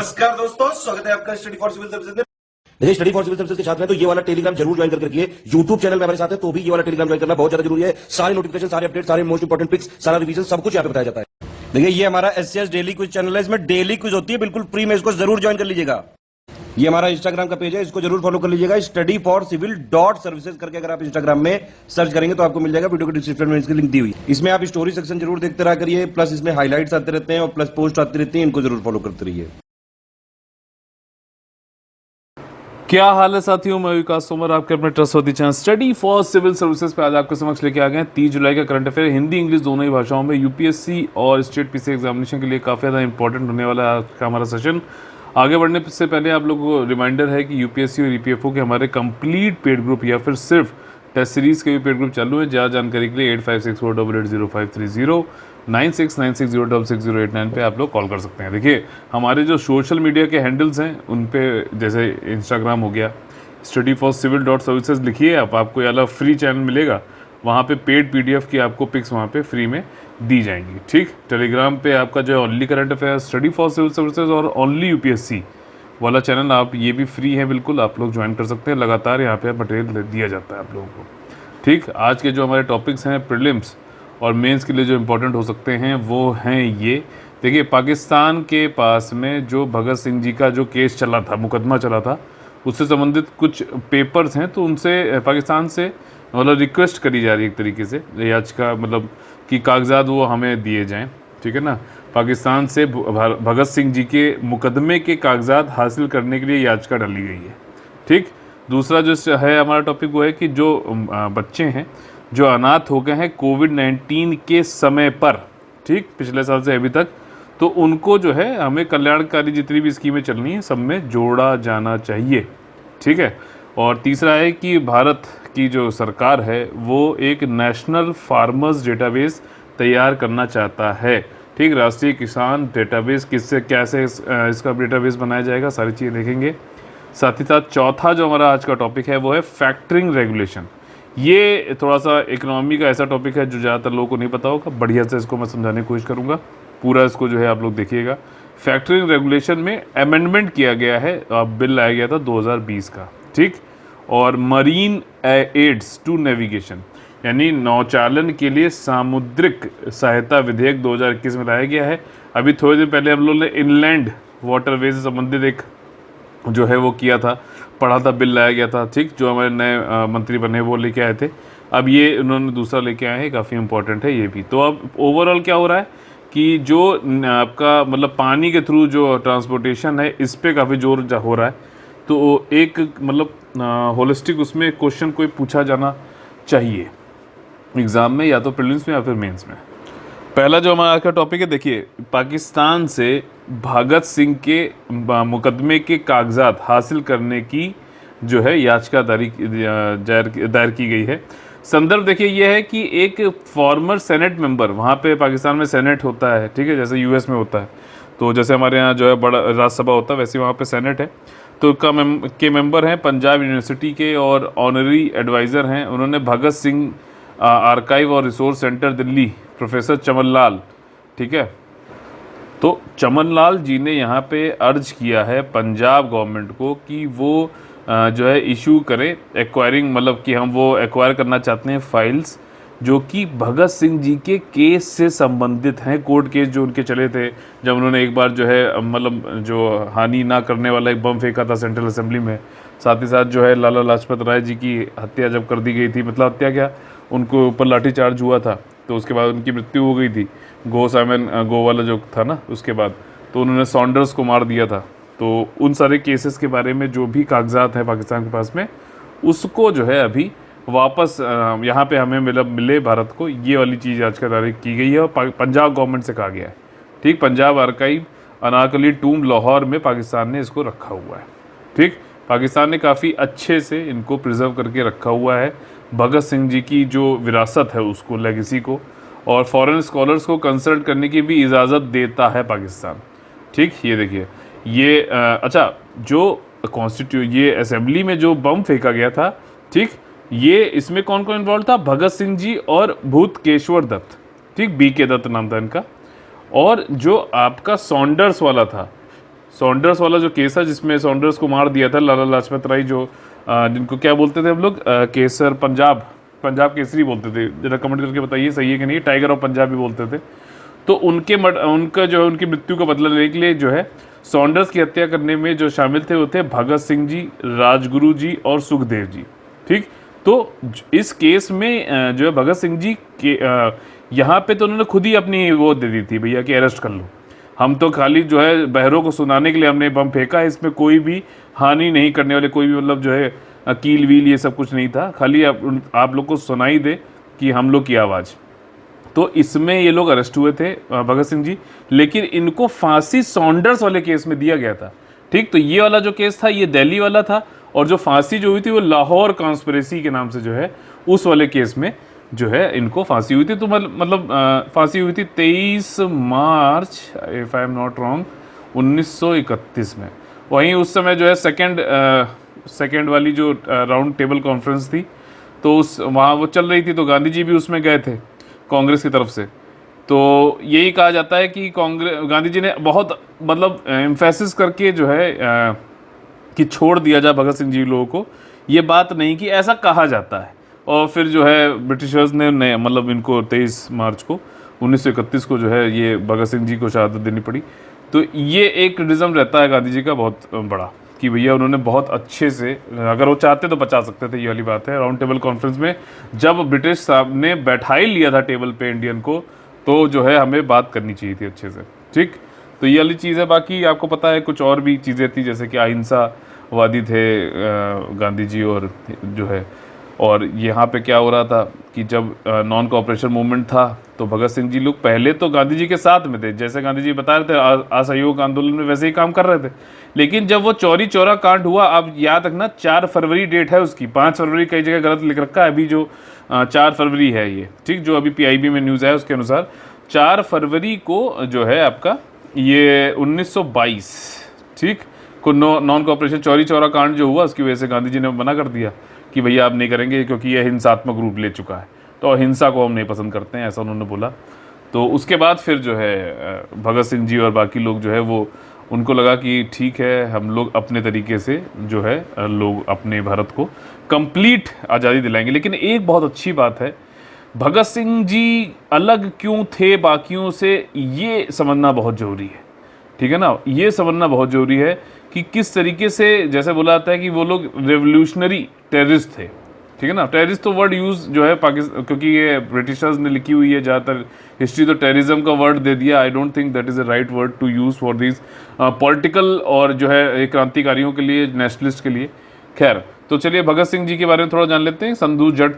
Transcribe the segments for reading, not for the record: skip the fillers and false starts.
नमस्कार दोस्तों, स्वागत है आपका स्टडी फॉर सिविल सर्विसेज में। देखिए, स्टडी फॉर सिविल सर्विसेज के छात्र हैं तो ये वाला टेलीग्राम जरूर ज्वाइन करके रखिए। यूट्यूब चैनल में हमारे साथ है तो भी ये वाला टेलीग्राम ज्वाइन करना बहुत ज्यादा जरूरी है। सारे नोटिफिकेशन, सारे अपडेट, सारे मोस्ट इंपोर्टेंट पिक्स, सारा रिवीजन सब कुछ यहाँ पे बताया जाता है। देखिए, ये हमारा एससीएस डेली क्विज चैनल है, इसमें डेली क्विज होती है, बिल्कुल फ्री में, इसको जरूर ज्वाइन कर लीजिएगा। ये हमारा इंस्टाग्राम का पेज है, इसको जरूर फॉलो कर लीजिएगा। Study for civil dot services करके अगर आप इंस्टाग्राम में सर्च करेंगे तो आपको मिल जाएगा। वीडियो के डिस्क्रिप्शन में इसकी लिंक दी हुई। इसमें आप स्टोरी सेक्शन जरूर देखते रहा करिए, प्लस इसमें हाईलाइट्स आते रहते हैं और प्लस पोस्ट आती रहती है, इनको जरूर फॉलो करते रहिए। क्या हाल है साथियों, मैं विकास तोमर, आपके अपने trustworthy channel study for civil services पे आज आपके समक्ष लेके आ गए 30 जुलाई का करंट अफेयर हिंदी इंग्लिश दोनों ही भाषाओं में यूपीएससी और स्टेट पीसी एग्जामिनेशन के लिए काफ़ी ज़्यादा इंपॉर्टेंट होने वाला है आज का हमारा सेशन। आगे बढ़ने से पहले आप लोगों को रिमाइंडर है कि यूपीएससी और ईपीएफओ के हमारे कंप्लीट पेड ग्रुप या फिर सिर्फ टेस्ट सीरीज के भी पेड ग्रुप चालू है। ज़्यादा जानकारी के लिए 8564880530 9696066089 पे आप लोग कॉल कर सकते हैं। देखिए, हमारे जो सोशल मीडिया के हैंडल्स हैं उन पे जैसे इंस्टाग्राम हो गया, study for civil dot services लिखिए आपको ये वाला फ्री चैनल मिलेगा। वहाँ पे पेड पीडीएफ की आपको पिक्स वहाँ पे फ्री में दी जाएंगी। ठीक, टेलीग्राम पे आपका जो है only current affair, study for civil services और ओनली यूपीएससी वाला चैनल, आप ये भी फ्री है, बिल्कुल आप लोग ज्वाइन कर सकते हैं। लगातार यहाँ पे मटेरियल दिया जाता है आप लोगों को। ठीक, आज के जो हमारे टॉपिक्स हैं प्रीलिम्स और मेंस के लिए जो इम्पोर्टेंट हो सकते हैं वो हैं ये। देखिए, पाकिस्तान के पास में जो भगत सिंह जी का जो केस चला था, मुकदमा चला था, उससे संबंधित कुछ पेपर्स हैं, तो उनसे पाकिस्तान से मतलब रिक्वेस्ट करी जा रही है एक तरीके से, याचिका मतलब कि कागजात वो हमें दिए जाएं। ठीक है ना, पाकिस्तान से भगत सिंह जी के मुकदमे के कागजात हासिल करने के लिए याचिका डाली गई है। ठीक, दूसरा जो है हमारा टॉपिक वो है कि जो बच्चे हैं जो अनाथ हो गए हैं कोविड-19 के समय पर, ठीक, पिछले साल से अभी तक, तो उनको जो है हमें कल्याणकारी जितनी भी स्कीमें चलनी है सब में जोड़ा जाना चाहिए। ठीक है, और तीसरा है कि भारत की जो सरकार है वो एक नेशनल फार्मर्स डेटाबेस तैयार करना चाहता है। ठीक, राष्ट्रीय किसान डेटाबेस किससे कैसे इसका डेटाबेस बनाया जाएगा, सारी चीज़ें देखेंगे। साथ ही साथ चौथा जो हमारा आज का टॉपिक है वो है फैक्टरिंग रेगुलेशन। ये थोड़ा सा इकोनॉमी का ऐसा टॉपिक है जो ज़्यादातर लोगों को नहीं पता होगा, बढ़िया से इसको मैं समझाने की कोशिश करूँगा। पूरा इसको जो है आप लोग देखिएगा। फैक्टरिंग रेगुलेशन में अमेंडमेंट किया गया है, बिल लाया गया था 2020 का। ठीक, और मरीन एड्स टू नेविगेशन यानी नौचालन के लिए सामुद्रिक सहायता विधेयक 2021 में लाया गया है। अभी थोड़े दिन पहले हम लोगों ने इनलैंड वाटरवे से संबंधित एक जो है वो किया था, पढ़ा था, बिल लाया गया था। ठीक, जो हमारे नए मंत्री बने वो लेके आए थे। अब ये उन्होंने दूसरा लेके आए हैं, काफ़ी इंपॉर्टेंट है ये भी। तो अब ओवरऑल क्या हो रहा है कि जो आपका मतलब पानी के थ्रू जो ट्रांसपोर्टेशन है इस पर काफ़ी जोर हो रहा है। तो एक मतलब होलिस्टिक उसमें क्वेश्चन कोई पूछा जाना चाहिए एग्ज़ाम में, या तो प्रीलिम्स में या फिर मेंस में। पहला जो हमारा आज का टॉपिक है, देखिए, पाकिस्तान से भगत सिंह के मुकदमे के कागजात हासिल करने की जो है याचिका दायर की गई है। संदर्भ देखिए ये है कि एक फॉर्मर सेनेट मेंबर, वहाँ पे पाकिस्तान में सेनेट होता है, ठीक है, जैसे यूएस में होता है, तो जैसे हमारे यहाँ जो है बड़ा राज्यसभा होता है वैसे वहाँ पे सेनेट है, तो के मेंबर हैं पंजाब यूनिवर्सिटी के और ऑनरी एडवाइज़र हैं। उन्होंने भगत सिंह आर्काइव और resource centre Delhi professor Chaman Lal, ठीक है, तो चमन लाल जी ने यहाँ पे अर्ज किया है पंजाब गवर्नमेंट को कि वो जो है इशू करें एक्वायरिंग, मतलब कि हम वो एक्वायर करना चाहते हैं फाइल्स जो कि भगत सिंह जी के केस से संबंधित हैं, कोर्ट केस जो उनके चले थे, जब उन्होंने एक बार जो है मतलब जो हानि ना करने वाला एक बम फेंका था सेंट्रल असेंबली में। साथ ही साथ जो है लाला लाजपत राय जी की हत्या जब कर दी गई थी, मतलब हत्या क्या, उनको ऊपर लाठीचार्ज हुआ था, तो उसके बाद उनकी मृत्यु हो गई थी, गो वाला जो था ना, उसके बाद तो उन्होंने सॉन्डर्स को मार दिया था। तो उन सारे केसेस के बारे में जो भी कागजात हैं पाकिस्तान के पास में, उसको जो है अभी वापस यहाँ पे हमें मिले भारत को, ये वाली चीज़ आज का तारीख की गई है और पंजाब गवर्नमेंट से कहा गया है। ठीक, पंजाब आर्काइव अनारकली टूम लाहौर में पाकिस्तान ने इसको रखा हुआ है। ठीक, पाकिस्तान ने काफ़ी अच्छे से इनको प्रिजर्व करके रखा हुआ है, भगत सिंह जी की जो विरासत है उसको, लेगेसी को, और फॉरेन स्कॉलर्स को कंसल्ट करने की भी इजाज़त देता है पाकिस्तान। ठीक, ये देखिए ये अच्छा, जो ये असेंबली में जो बम फेंका गया था, ठीक, ये इसमें कौन कौन इन्वॉल्व था, भगत सिंह जी और भूतकेश्वर दत्त, ठीक, बी के दत्त नाम था इनका, और जो आपका सॉन्डर्स वाला था, सॉन्डर्स वाला जो केस है जिसमें सॉन्डर्स को मार दिया था लाला लाजपत राय, जो जिनको क्या बोलते थे हम लोग, केसर पंजाब केसरी बोलते थे, जरा कमेंट करके बताइए सही है कि नहीं, टाइगर ऑफ पंजाब भी बोलते थे। तो उनका जो है उनकी मृत्यु का बदला लेने के लिए जो है सॉन्डर्स की हत्या करने में जो शामिल थे वो थे भगत सिंह जी, राजगुरु जी और सुखदेव जी। ठीक, तो इस केस में जो है भगत सिंह जी के यहाँ पे तो उन्होंने खुद ही अपनी वो दे दी थी, भैया कि अरेस्ट कर लो, हम तो खाली जो है बहरों को सुनाने के लिए हमने बम फेंका है, इसमें कोई भी हानि नहीं करने वाले, कोई भी मतलब जो है कील वील ये सब कुछ नहीं था, खाली आप लोग को सुनाई दे कि हम लोग की आवाज़। तो इसमें ये लोग अरेस्ट हुए थे भगत सिंह जी, लेकिन इनको फांसी सॉन्डर्स वाले केस में दिया गया था। ठीक, तो ये वाला जो केस था ये दिल्ली वाला था, और जो फांसी जो हुई थी वो लाहौर कॉन्स्पिरेसी के नाम से जो है उस वाले केस में जो है इनको फांसी हुई थी। तो मतलब फांसी हुई थी 23 March if I am not wrong 1931 में। वहीं उस समय जो है सेकेंड वाली जो राउंड टेबल कॉन्फ्रेंस थी तो वहाँ वो चल रही थी, तो गांधी जी भी उसमें गए थे कांग्रेस की तरफ से। तो यही कहा जाता है कि गांधी जी ने बहुत मतलब एम्फेसिस करके जो है कि छोड़ दिया जाए भगत सिंह जी लोगों को, ये बात नहीं कि ऐसा कहा जाता है। और फिर जो है ब्रिटिशर्स ने मतलब इनको 23 मार्च को 1931 को जो है ये भगत सिंह जी को शहादत देनी पड़ी। तो ये एक क्रिटिज्म रहता है गांधी जी का बहुत बड़ा कि भैया उन्होंने बहुत अच्छे से, अगर वो चाहते तो बचा सकते थे, ये वाली बात है। राउंड टेबल कॉन्फ्रेंस में जब ब्रिटिश साहब ने बैठा ही लिया था टेबल पे इंडियन को, तो जो है हमें बात करनी चाहिए थी अच्छे से। ठीक, तो ये वाली चीज़ है। बाकी आपको पता है कुछ और भी चीज़ें थी, जैसे कि अहिंसावादी थे गांधी जी, और जो है और यहाँ पे क्या हो रहा था कि जब नॉन कोऑपरेशन मूवमेंट था तो भगत सिंह जी लोग पहले तो गांधी जी के साथ में थे, जैसे गांधी जी बता रहे थे असहयोग आंदोलन में वैसे ही काम कर रहे थे। लेकिन जब वो चौरी चौरा कांड हुआ, आप याद रखना 4 फरवरी डेट है उसकी, 5 फरवरी कई जगह गलत लिख रखा है, अभी जो 4 फरवरी है ये, ठीक, जो अभी PIB में न्यूज़ है उसके अनुसार 4 फरवरी को जो है आपका ये 1922 ठीक को नॉन कोऑपरेशन चौरी चौरा कांड जो हुआ उसकी वजह से गांधी जी ने मना कर दिया कि भैया आप नहीं करेंगे क्योंकि यह हिंसात्मक रूप ले चुका है, तो हिंसा को हम नहीं पसंद करते हैं, ऐसा उन्होंने बोला। तो उसके बाद फिर जो है भगत सिंह जी और बाकी लोग जो है वो उनको लगा कि ठीक है हम लोग अपने तरीके से जो है लोग अपने भारत को कंप्लीट आज़ादी दिलाएंगे। लेकिन एक बहुत अच्छी बात है, भगत सिंह जी अलग क्यों थे बाकियों से, ये समझना बहुत ज़रूरी है। ठीक है ना, ये समझना बहुत ज़रूरी है कि किस तरीके से, जैसे बोला जाता है कि वो लोग रेवोल्यूशनरी टेररिस्ट थे। ठीक है ना, टेररिस्ट तो वर्ड यूज़ जो है पाकिस्तान, क्योंकि ये ब्रिटिशर्स ने लिखी हुई है ज़्यादातर हिस्ट्री, तो टेररिज्म का वर्ड दे दिया। I don't think that is a right word to use for this political और जो है क्रांतिकारियों के लिए, नेशनलिस्ट के लिए। खैर, तो चलिए भगत सिंह जी के बारे में थोड़ा जान लेते हैं। संधू जट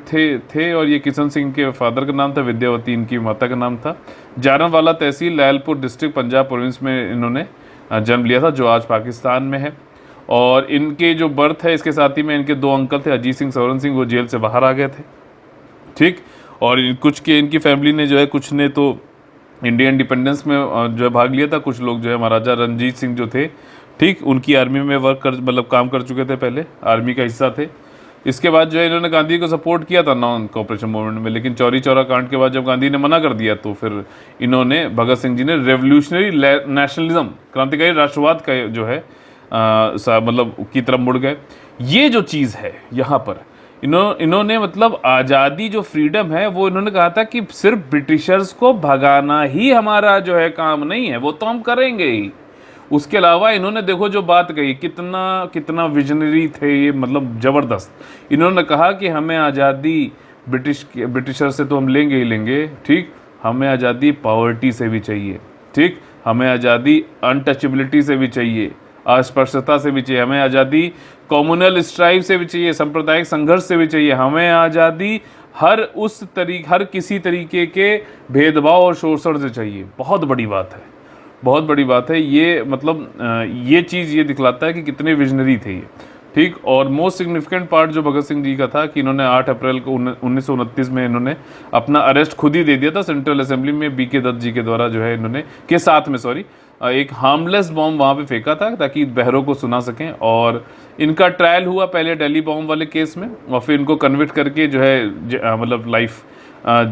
थे और ये किशन सिंह के फादर का नाम था, विद्यावती इनकी माता का नाम था। जारनवाला तहसील लैलपुर डिस्ट्रिक्ट पंजाब प्रोविंस में इन्होंने जन्म लिया था, जो आज पाकिस्तान में है। और इनके जो बर्थ है, इसके साथ ही में इनके 2 अंकल थे, अजीत सिंह, सवरण सिंह, वो जेल से बाहर आ गए थे। ठीक, और कुछ के इनकी फैमिली ने जो है, कुछ ने तो इंडियन इंडिपेंडेंस में जो है भाग लिया था, कुछ लोग जो है महाराजा रणजीत सिंह जो थे, ठीक, उनकी आर्मी में मतलब काम कर चुके थे, पहले आर्मी का हिस्सा थे। इसके बाद जो है इन्होंने गांधी को सपोर्ट किया था नॉन कोऑपरेशन मूवमेंट में, लेकिन चौरी चौरा कांड के बाद जब गांधी ने मना कर दिया तो फिर इन्होंने, भगत सिंह जी ने रेवोल्यूशनरी नेशनलिज्म, क्रांतिकारी राष्ट्रवाद का जो है मतलब की तरफ मुड़ गए। ये जो चीज़ है यहाँ पर इन्होंने मतलब आज़ादी, जो फ्रीडम है, वो इन्होंने कहा था कि सिर्फ ब्रिटिशर्स को भगाना ही हमारा जो है काम नहीं है, वो तो हम करेंगे ही। उसके अलावा इन्होंने देखो जो बात कही, कितना विजनरी थे ये, मतलब ज़बरदस्त। इन्होंने कहा कि हमें आज़ादी ब्रिटिशर से तो हम लेंगे ही लेंगे, ठीक, हमें आज़ादी पॉवर्टी से भी चाहिए, ठीक, हमें आज़ादी अनटचेबिलिटी से भी चाहिए, अस्पृश्यता से भी चाहिए, हमें आज़ादी कम्युनल स्ट्राइव से भी चाहिए, सांप्रदायिक संघर्ष से भी चाहिए, हमें आज़ादी हर किसी तरीके के भेदभाव और शोषण से चाहिए। बहुत बड़ी बात है, बहुत बड़ी बात है ये। मतलब ये चीज़ ये दिखलाता है कि कितने विजनरी थे ये, ठीक। और मोस्ट सिग्निफिकेंट पार्ट जो भगत सिंह जी का था कि इन्होंने 8 अप्रैल को 1929 में इन्होंने अपना अरेस्ट खुद ही दे दिया था सेंट्रल असेंबली में, BK दत्त जी के द्वारा जो है इन्होंने के साथ में एक हार्मलेस बॉम्ब वहाँ पे फेंका था ताकि बहरों को सुना सकें। और इनका ट्रायल हुआ पहले दिल्ली बॉम्ब वाले केस में, और फिर इनको कन्विक्ट करके जो है मतलब लाइफ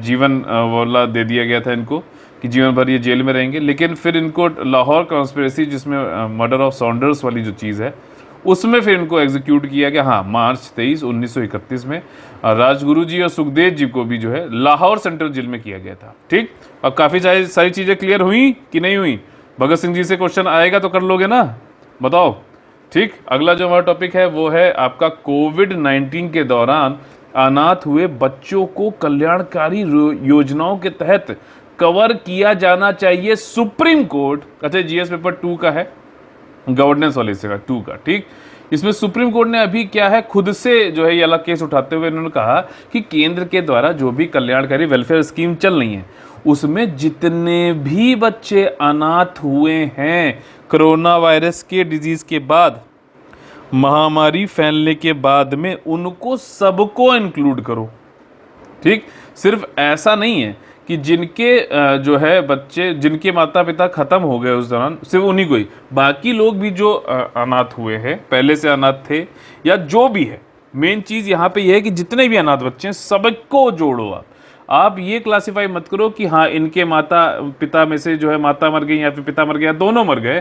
जीवन वाला दे दिया गया था इनको, कि जीवन भर ये जेल में रहेंगे। लेकिन फिर इनको लाहौर कॉन्स्पिरेसी, जिसमें मर्डर ऑफ सॉन्डर्स वाली जो चीज़ है, उसमें फिर इनको एग्जीक्यूट किया गया। हाँ, मार्च 23, 1931 में राजगुरु जी और सुखदेव जी को भी जो है लाहौर सेंट्रल जेल में किया गया था। ठीक, अब काफ़ी सारी चीज़ें क्लियर हुई कि नहीं हुई? भगत सिंह जी से क्वेश्चन आएगा तो कर लोगे ना, बताओ। ठीक, अगला जो हमारा टॉपिक है वो है आपका कोविड-19 के दौरान अनाथ हुए बच्चों को कल्याणकारी योजनाओं के तहत कवर किया जाना चाहिए सुप्रीम कोर्ट। अच्छा, जीएस पेपर 2 का है, गवर्नेंस वाले से 2 का। ठीक, इसमें सुप्रीम कोर्ट ने अभी क्या है, खुद से जो है ये अलग केस उठाते हुए इन्होंने कहा कि केंद्र के द्वारा जो भी कल्याणकारी वेलफेयर स्कीम चल रही है उसमें जितने भी बच्चे अनाथ हुए हैं कोरोना वायरस के डिजीज के बाद, महामारी फैलने के बाद में, उनको सबको इंक्लूड करो। ठीक, सिर्फ ऐसा नहीं है कि जिनके जो है बच्चे, जिनके माता पिता खत्म हो गए उस दौरान, सिर्फ उन्हीं को ही, बाकी लोग भी जो अनाथ हुए हैं, पहले से अनाथ थे या जो भी है, मेन चीज यहाँ पे यह है कि जितने भी अनाथ बच्चे हैं सबको जोड़ो। आप ये क्लासिफाई मत करो कि हाँ इनके माता पिता में से जो है माता मर गई या फिर पिता मर गया, दोनों मर गए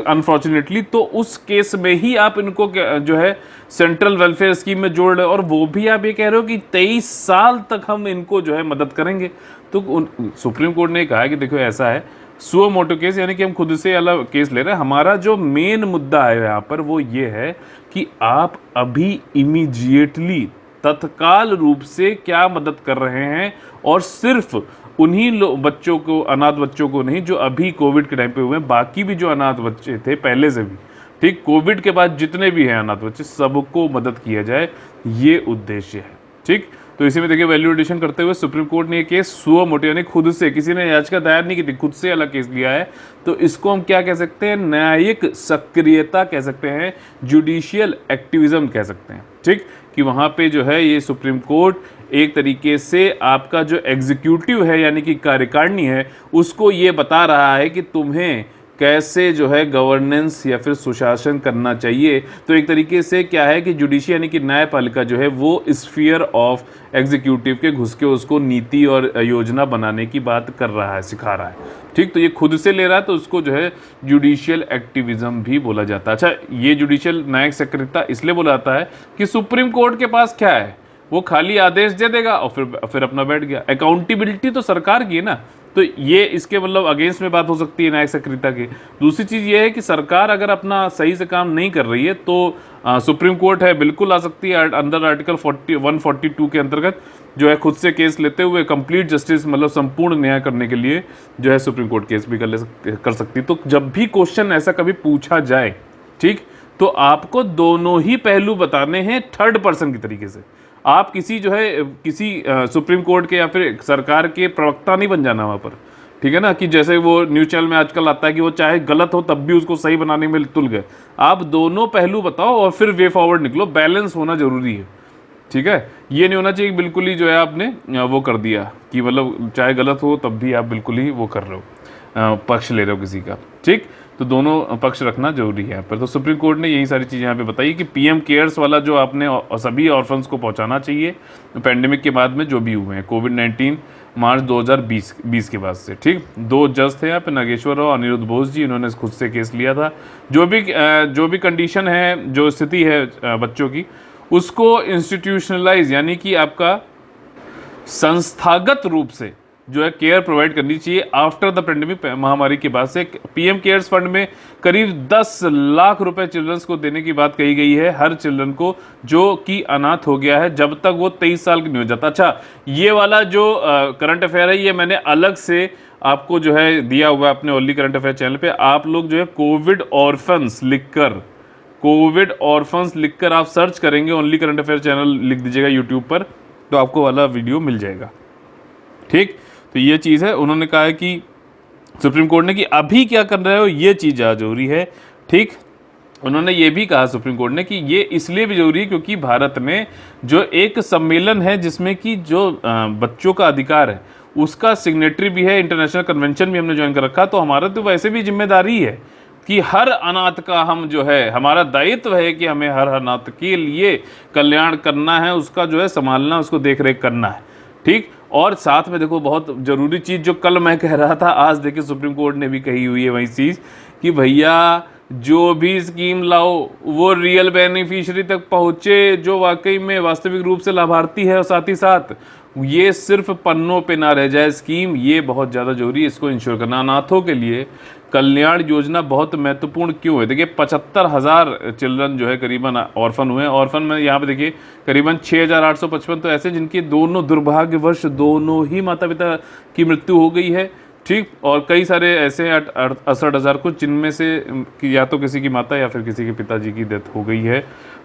अनफॉर्चुनेटली, तो उस केस में ही आप इनको जो है सेंट्रल वेलफेयर स्कीम में जोड़ रहे हो, और वो भी आप ये कह रहे हो कि 23 साल तक हम इनको जो है मदद करेंगे। तो सुप्रीम कोर्ट ने कहा है कि देखो ऐसा है, सुओ मोटो केस, यानी कि हम खुद से अलग केस ले रहे हैं। हमारा जो मेन मुद्दा है यहाँ पर वो ये है कि आप अभी इमीडिएटली तत्काल रूप से क्या मदद कर रहे हैं, और सिर्फ उन्हीं बच्चों को, अनाथ बच्चों को नहीं जो अभी कोविड के टाइम पे हुए हैं, बाकी भी जो अनाथ बच्चे थे पहले से भी, ठीक, कोविड के बाद जितने भी हैं अनाथ बच्चे, सबको मदद किया जाए, ये उद्देश्य है। ठीक, तो इसी में देखिए वैल्यूएशन करते हुए सुप्रीम कोर्ट ने ये केस सुओ मोटो, यानी खुद से, किसी ने याचिका दायर नहीं की थी, खुद से अलग केस लिया है। तो इसको हम क्या कह सकते हैं, न्यायिक सक्रियता कह सकते हैं, जुडिशियल एक्टिविज्म कह सकते हैं। ठीक, कि वहाँ पे जो है ये सुप्रीम कोर्ट एक तरीके से आपका जो एग्जीक्यूटिव है यानी कि कार्यकारिणी है उसको ये बता रहा है कि तुम्हें कैसे जो है गवर्नेंस या फिर सुशासन करना चाहिए। तो एक तरीके से क्या है कि जुडिशियल यानी कि न्यायपालिका जो है वो स्फीयर ऑफ एग्जीक्यूटिव के घुस के उसको नीति और योजना बनाने की बात कर रहा है, सिखा रहा है। ठीक, तो ये खुद से ले रहा है, तो उसको जो है जुडिशियल एक्टिविज्म भी बोला जाता है। अच्छा, ये जुडिशियल न्यायिक सक्रियता इसलिए बोला जाता है कि सुप्रीम कोर्ट के पास क्या है, वो खाली आदेश दे देगा और फिर अपना बैठ गया। अकाउंटेबिलिटी तो सरकार की है ना, तो ये इसके मतलब अगेंस्ट में बात हो सकती है न्यायिक सक्रियता की। दूसरी चीज़ ये है कि सरकार अगर अपना सही से काम नहीं कर रही है तो सुप्रीम कोर्ट है बिल्कुल आ सकती है अंडर आर्टिकल 142 के अंतर्गत, जो है खुद से केस लेते हुए कंप्लीट जस्टिस मतलब संपूर्ण न्याय करने के लिए जो है सुप्रीम कोर्ट केस भी कर सकती है। तो जब भी क्वेश्चन ऐसा कभी पूछा जाए, ठीक, तो आपको दोनों ही पहलू बताने हैं थर्ड पर्सन की तरीके से। आप किसी जो है किसी सुप्रीम कोर्ट के या फिर सरकार के प्रवक्ता नहीं बन जाना वहाँ पर, ठीक है ना, कि जैसे वो न्यूज़ चैनल में आजकल आता है कि वो चाहे गलत हो तब भी उसको सही बनाने में तुल गए। आप दोनों पहलू बताओ और फिर वे फॉरवर्ड निकलो, बैलेंस होना जरूरी है। ठीक है, ये नहीं होना चाहिए बिल्कुल ही जो है आपने वो कर दिया कि मतलब चाहे गलत हो तब भी आप बिल्कुल ही वो कर रहे हो, पक्ष ले रहे हो किसी का। ठीक, तो दोनों पक्ष रखना जरूरी है यहाँ पर। तो सुप्रीम कोर्ट ने यही सारी चीज़ें यहाँ पे बताई कि पीएम केयर्स वाला जो आपने सभी ऑर्फन्स को पहुँचाना चाहिए पैंडेमिक के बाद में जो भी हुए हैं, कोविड-19 मार्च 2020 के बाद से। ठीक, 2 जज थे यहाँ पे, नागेश्वर राव, अनिरुद्ध बोस जी, इन्होंने खुद से केस लिया था। जो भी कंडीशन है, जो स्थिति है बच्चों की, उसको इंस्टीट्यूशनलाइज यानी कि आपका संस्थागत रूप से जो है केयर प्रोवाइड करनी चाहिए आफ्टर द पेंडेमिक, महामारी के बाद से। पीएम केयर्स फंड में करीब 10 लाख रुपए चिल्ड्रंस को देने की बात कही गई है, हर चिल्ड्रन को जो कि अनाथ हो गया है जब तक वो 23 साल की नहीं हो जाता। अच्छा, ये वाला जो करंट अफेयर है ये मैंने अलग से आपको जो है दिया हुआ है अपने ओनली करंट अफेयर चैनल पे। आप लोग जो है कोविड ऑर्फन्स लिखकर आप सर्च करेंगे, ओनली करंट अफेयर चैनल लिख दीजिएगा यूट्यूब पर, तो आपको वाला वीडियो मिल जाएगा। ठीक, तो ये चीज़ है। उन्होंने कहा है कि सुप्रीम कोर्ट ने कि अभी क्या कर रहे हो ये चीज़ ज़्यादा जरूरी है। ठीक, उन्होंने ये भी कहा सुप्रीम कोर्ट ने कि ये इसलिए भी जरूरी है क्योंकि भारत में जो एक सम्मेलन है जिसमें कि जो बच्चों का अधिकार है उसका सिग्नेटरी भी है, इंटरनेशनल कन्वेंशन भी हमने ज्वाइन कर रखा। तो हमारा तो वैसे भी जिम्मेदारी है कि हर अनाथ का हम जो है, हमारा दायित्व है कि हमें हर अनाथ के लिए कल्याण करना है, उसका जो है संभालना, उसको देख रेख करना है। ठीक। और साथ में देखो बहुत जरूरी चीज जो कल मैं कह रहा था, आज देखिए सुप्रीम कोर्ट ने भी कही हुई है वही चीज कि भैया जो भी स्कीम लाओ वो रियल बेनिफिशियरी तक पहुंचे, जो वाकई में वास्तविक रूप से लाभार्थी है, और साथ ही साथ ये सिर्फ पन्नों पे ना रह जाए स्कीम, ये बहुत ज़्यादा जरूरी है, इसको इंश्योर करना। अनाथों के लिए कल्याण योजना बहुत महत्वपूर्ण क्यों है? देखिए 75,000 चिल्ड्रन जो है करीबन ऑर्फन हुए हैं। ऑर्फन में यहाँ पे देखिए करीबन 6,855 तो ऐसे जिनकी दोनों दुर्भाग्यवश दोनों ही माता पिता की मृत्यु हो गई है, ठीक। और कई सारे ऐसे 68,000 कुछ जिनमें से या तो किसी की माता या फिर किसी के पिताजी की डेथ हो गई है।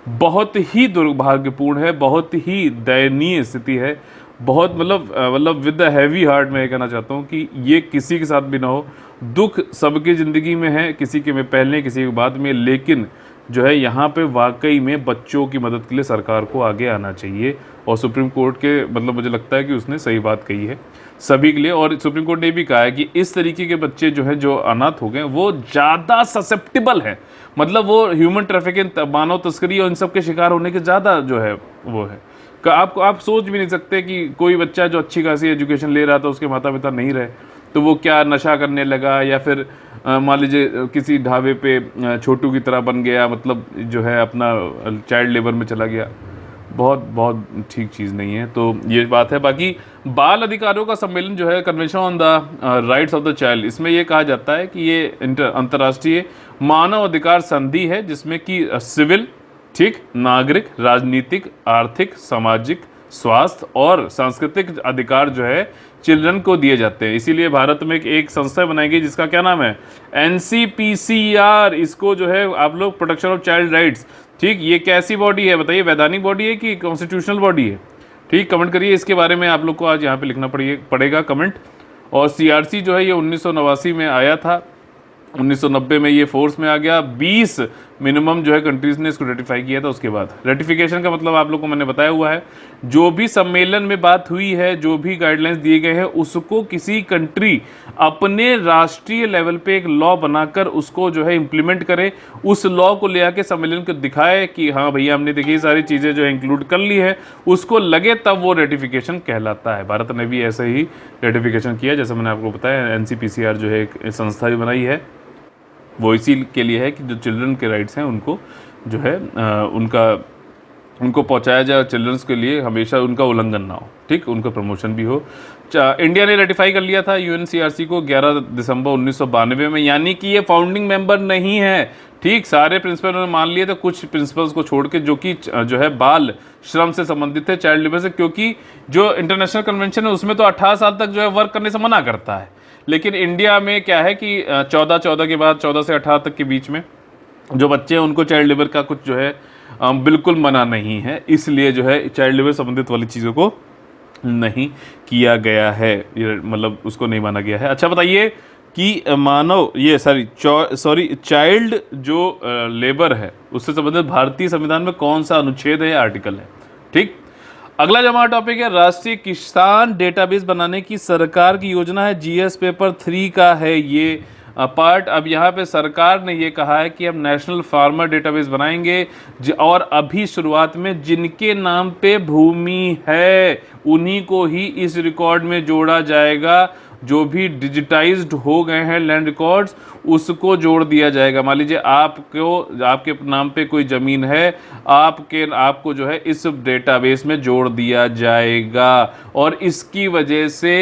बहुत ही दुर्भाग्यपूर्ण है, बहुत ही दयनीय स्थिति है, बहुत मतलब विद द हैवी हार्ट मैं कहना चाहता हूँ कि ये किसी के साथ भी ना हो। दुख सबकी ज़िंदगी में है, किसी के में पहले किसी के बाद में, लेकिन जो है यहाँ पे वाकई में बच्चों की मदद के लिए सरकार को आगे आना चाहिए। और सुप्रीम कोर्ट के मतलब मुझे लगता है कि उसने सही बात कही है सभी के लिए। और सुप्रीम कोर्ट ने भी कहा है कि इस तरीके के बच्चे जो हैं जो अनाथ हो गए वो ज़्यादा ससेप्टिबल है, मतलब वो ह्यूमन ट्रैफिकिंग, मानव तस्करी और इन सब के शिकार होने के ज़्यादा जो है वो है। आप सोच भी नहीं सकते कि कोई बच्चा जो अच्छी खासी एजुकेशन ले रहा था उसके माता पिता नहीं रहे तो वो क्या नशा करने लगा, या फिर मान लीजिए किसी ढाबे पे छोटू की तरह बन गया, मतलब जो है अपना चाइल्ड लेबर में चला गया। बहुत ठीक चीज़ नहीं है। तो ये बात है। बाकी बाल अधिकारों का सम्मेलन जो है convention on the rights of the child, इसमें ये कहा जाता है कि ये अंतर्राष्ट्रीय मानव अधिकार संधि है जिसमें कि सिविल, ठीक, नागरिक, राजनीतिक, आर्थिक, सामाजिक, स्वास्थ्य और सांस्कृतिक अधिकार जो है चिल्ड्रन को दिए जाते हैं। इसीलिए भारत में एक संस्था बनाई गई जिसका क्या नाम है NCPCR। इसको जो है आप लोग प्रोटेक्शन ऑफ चाइल्ड राइट्स, ठीक। ये कैसी बॉडी है बताइए, वैधानिक बॉडी है कि कॉन्स्टिट्यूशनल बॉडी है? ठीक, कमेंट करिए इसके बारे में, आप लोग को आज यहाँ पे लिखना पड़ेगा कमेंट। और CRC जो है ये 1989 में आया था, 1990 में ये फोर्स में आ गया। 20 मिनिमम जो है कंट्रीज ने इसको रेटिफाई किया था। उसके बाद रेटिफिकेशन का मतलब आप लोग को मैंने बताया हुआ है, जो भी सम्मेलन में बात हुई है, जो भी गाइडलाइंस दिए गए हैं, उसको किसी कंट्री अपने राष्ट्रीय लेवल पे एक लॉ बनाकर उसको जो है इम्प्लीमेंट करे, उस लॉ को ले आके सम्मेलन को दिखाए कि हाँ भैया हमने देखिए सारी चीज़ें जो है इंक्लूड कर ली है, उसको लगे तब वो रेटिफिकेशन कहलाता है। भारत ने भी ऐसे ही रेटिफिकेशन किया, जैसे मैंने आपको बताया। NCPCR जो है एक संस्था भी बनाई है, वो इसी के लिए है कि जो चिल्ड्रन के राइट्स हैं उनको जो है उनको पहुंचाया जाए, चिल्ड्रंस के लिए हमेशा उनका उल्लंघन ना हो, ठीक, उनका प्रमोशन भी हो। इंडिया ने रेटिफाई कर लिया था UNCRC को 11 दिसंबर 1992 में, यानी कि ये फाउंडिंग मेंबर नहीं है, ठीक। सारे प्रिंसिपल उन्होंने मान लिए थे, कुछ प्रिंसिपल्स को छोड़ के जो कि जो है बाल श्रम से संबंधित है, चाइल्ड लेबर से, क्योंकि जो इंटरनेशनल कन्वेंशन है उसमें तो 18 साल तक जो है वर्क करने से मना करता है। लेकिन इंडिया में क्या है कि 14 के बाद 14 से 18 तक के बीच में जो बच्चे हैं उनको चाइल्ड लेबर का कुछ जो है बिल्कुल मना नहीं है, इसलिए जो है चाइल्ड लेबर संबंधित वाली चीज़ों को नहीं किया गया है, मतलब उसको नहीं माना गया है। अच्छा बताइए कि चाइल्ड जो लेबर है उससे संबंधित भारतीय संविधान में कौन सा अनुच्छेद है, आर्टिकल है, ठीक। अगला जो हमारा टॉपिक है राष्ट्रीय किसान डेटाबेस बनाने की सरकार की योजना है, GS पेपर 3 का है ये पार्ट। अब यहाँ पे सरकार ने ये कहा है कि हम नेशनल फार्मर डेटाबेस बनाएंगे, और अभी शुरुआत में जिनके नाम पे भूमि है उन्हीं को ही इस रिकॉर्ड में जोड़ा जाएगा। जो भी डिजिटाइज्ड हो गए हैं लैंड रिकॉर्ड्स उसको जोड़ दिया जाएगा। मान लीजिए आपके नाम पे कोई ज़मीन है, आपको जो है इस डेटाबेस में जोड़ दिया जाएगा। और इसकी वजह से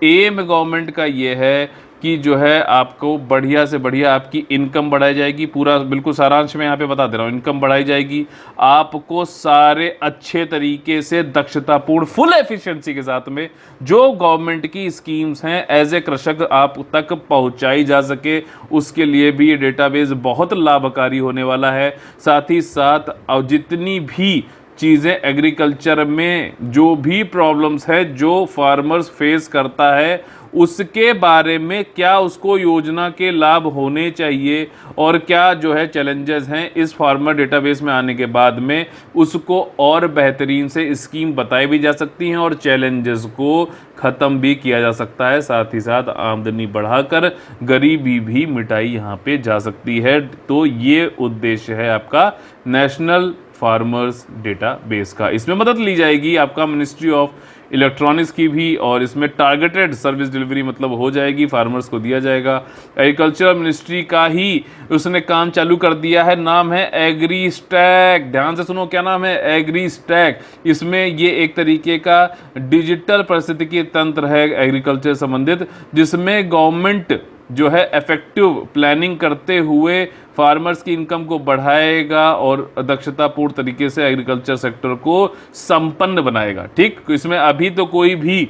एम गवर्नमेंट का ये है कि जो है आपको बढ़िया से बढ़िया आपकी इनकम बढ़ाई जाएगी। पूरा बिल्कुल सारांश में यहाँ पे बता दे रहा हूँ, इनकम बढ़ाई जाएगी, आपको सारे अच्छे तरीके से दक्षतापूर्ण फुल एफिशिएंसी के साथ में जो गवर्नमेंट की स्कीम्स हैं एज ए कृषक आप तक पहुँचाई जा सके, उसके लिए भी ये डेटाबेस बहुत लाभकारी होने वाला है। साथ ही साथ जितनी भी चीज़ें एग्रीकल्चर में जो भी प्रॉब्लम्स है जो फार्मर्स फेस करता है उसके बारे में क्या उसको योजना के लाभ होने चाहिए और क्या जो है चैलेंजेस हैं इस फार्मर डेटाबेस में आने के बाद में, उसको और बेहतरीन से स्कीम बताई भी जा सकती हैं और चैलेंजेस को ख़त्म भी किया जा सकता है। साथ ही साथ आमदनी बढ़ाकर गरीबी भी मिटाई यहाँ पे जा सकती है। तो ये उद्देश्य है आपका नेशनल फार्मर्स डेटाबेस का। इसमें मदद ली जाएगी आपका मिनिस्ट्री ऑफ इलेक्ट्रॉनिक्स की भी, और इसमें टारगेटेड सर्विस डिलीवरी मतलब हो जाएगी, फार्मर्स को दिया जाएगा। एग्रीकल्चर मिनिस्ट्री का ही उसने काम चालू कर दिया है, नाम है एग्री स्टैक। ध्यान से सुनो, क्या नाम है? Agri stack. इसमें ये एक तरीके का डिजिटल पारिस्थितिकी तंत्र है एग्रीकल्चर संबंधित, जिसमें गवर्नमेंट जो है इफेक्टिव प्लानिंग करते हुए फार्मर्स की इनकम को बढ़ाएगा और दक्षतापूर्ण तरीके से एग्रीकल्चर सेक्टर को संपन्न बनाएगा। ठीक, इसमें अभी तो कोई भी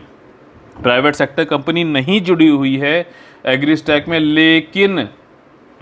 प्राइवेट सेक्टर कंपनी नहीं जुड़ी हुई है एग्री स्टैक में, लेकिन